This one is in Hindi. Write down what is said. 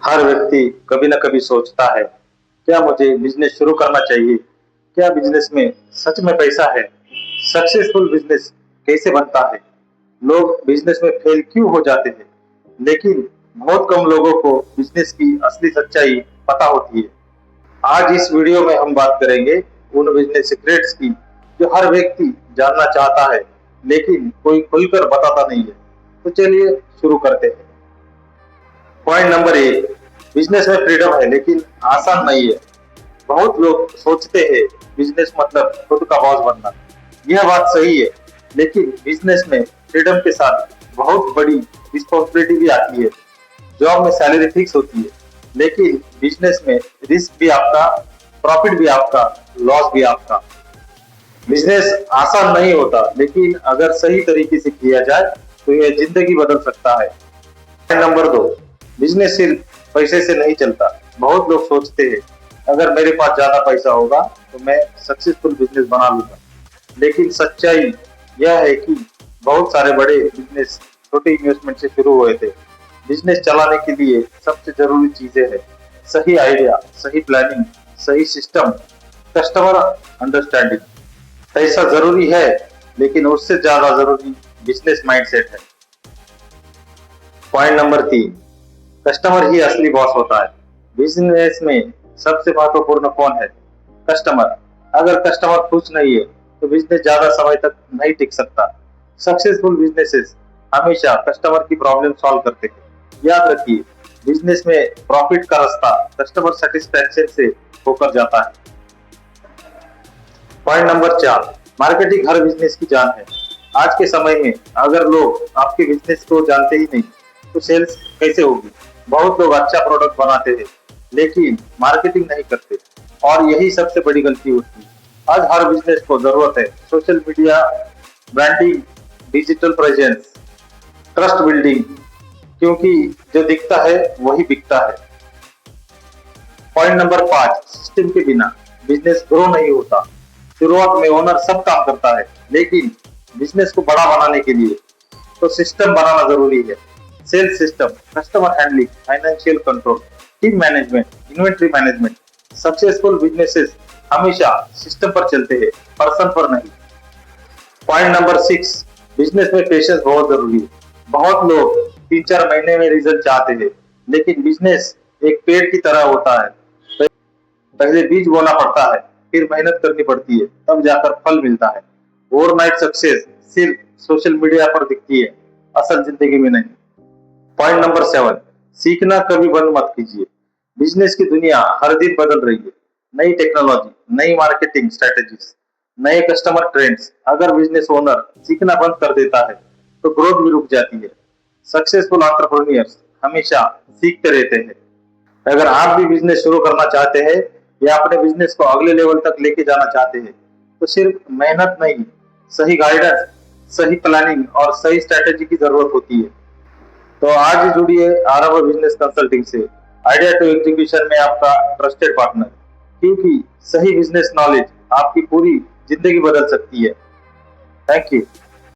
हर व्यक्ति कभी न कभी सोचता है, क्या मुझे बिज़नेस शुरू करना चाहिए? क्या बिज़नेस में सच में पैसा है? सक्सेसफुल बिज़नेस कैसे बनता है? लोग बिज़नेस में फेल क्यों हो जाते हैं? लेकिन बहुत कम लोगों को बिज़नेस की असली सच्चाई पता होती है। आज इस वीडियो में हम बात करेंगे उन बिज़नेस सीक्रेट्स की, जो हर व्यक्ति जानना चाहता है, लेकिन कोई खुलकर बताता नहीं है। तो चलिए शुरू करते हैं। पॉइंट नंबर 1, बिजनेस में फ्रीडम है लेकिन आसान नहीं है। बहुत लोग सोचते हैं बिजनेस मतलब खुद का बॉस बनना। यह बात सही है, लेकिन बिजनेस में फ्रीडम के साथ बहुत बड़ी रिस्पॉन्सिबिलिटी भी आती है। जॉब में सैलरी फिक्स होती है, लेकिन बिजनेस में रिस्क भी आपका, प्रॉफिट भी आपका, लॉस भी आपका। बिजनेस आसान नहीं होता, लेकिन अगर सही तरीके से किया जाए तो यह जिंदगी बदल सकता है। नंबर 2, बिजनेस सिर्फ पैसे से नहीं चलता। बहुत लोग सोचते हैं अगर मेरे पास ज्यादा पैसा होगा तो मैं सक्सेसफुल बिजनेस बना लूंगा, लेकिन सच्चाई यह है कि बहुत सारे बड़े बिजनेस छोटे इन्वेस्टमेंट से शुरू हुए थे। बिजनेस चलाने के लिए सबसे जरूरी चीजें हैं सही आइडिया, सही प्लानिंग, सही सिस्टम, कस्टमर अंडरस्टैंडिंग। पैसा जरूरी है, लेकिन उससे ज्यादा जरूरी बिजनेस माइंडसेट है। पॉइंट नंबर 3, कस्टमर ही असली बॉस होता है। बिजनेस में सबसे महत्वपूर्ण कौन है? कस्टमर। अगर कस्टमर खुश नहीं है तो बिजनेस ज्यादा समय तक नहीं टिक सकता। सक्सेसफुल बिजनेसेस हमेशा कस्टमर की प्रॉब्लम सॉल्व करते हैं। याद रखिए, बिजनेस में प्रॉफिट का रास्ता कस्टमर सेटिस्फैक्शन से होकर जाता है। पॉइंट नंबर 4, मार्केटिंग हर बिजनेस की जान है। आज के समय में अगर लोग आपके बिजनेस को जानते ही नहीं तो सेल्स कैसे होगी? बहुत लोग अच्छा प्रोडक्ट बनाते हैं, लेकिन मार्केटिंग नहीं करते, और यही सबसे बड़ी गलती होती है। आज हर बिजनेस को जरूरत है social media, branding, digital presence, trust building, क्योंकि जो दिखता है वही बिकता है। पॉइंट नंबर 5, सिस्टम के बिना बिजनेस ग्रो नहीं होता। शुरुआत में ओनर सब काम करता है, लेकिन बिजनेस को बड़ा बनाने के लिए तो सिस्टम बनाना जरूरी है। Sales system, customer handling, financial control, team management, inventory management. Successful businesses हमेशा सिस्टम पर चलते हैं, पर्सन पर नहीं। पॉइंट नंबर 6, बिजनेस में पेशेंस बहुत जरूरी है। बहुत लोग 3-4 महीने में रिजल्ट चाहते हैं, लेकिन बिजनेस एक पेड़ की तरह होता है। पहले बीज बोना पड़ता है, फिर मेहनत करनी पड़ती है, तब जाकर फल मिलता है। ओवरनाइट सक्सेस सिर्फ सोशल मीडिया पर दिखती है, असल जिंदगी में नहीं। पॉइंट नंबर 7, सीखना कभी बंद मत कीजिए। बिजनेस की दुनिया हर दिन बदल रही है। नई टेक्नोलॉजी, नई मार्केटिंग स्ट्रेटेजीज, नए कस्टमर ट्रेंड्स। अगर बिजनेस ओनर सीखना बंद कर देता है तो ग्रोथ भी रुक जाती है। सक्सेसफुल एंटरप्रेन्योर्स हमेशा सीखते रहते हैं। अगर आप भी बिजनेस शुरू करना चाहते हैं या अपने बिजनेस को अगले लेवल तक लेके जाना चाहते हैं, तो सिर्फ मेहनत नहीं, सही गाइडेंस, सही प्लानिंग और सही स्ट्रेटेजी की जरूरत होती है। तो आज ही जुड़िए आरंभ बिजनेस कंसल्टिंग से, आइडिया टू एग्जीक्यूशन में आपका ट्रस्टेड पार्टनर, क्योंकि सही बिजनेस नॉलेज आपकी पूरी जिंदगी बदल सकती है। Thank you.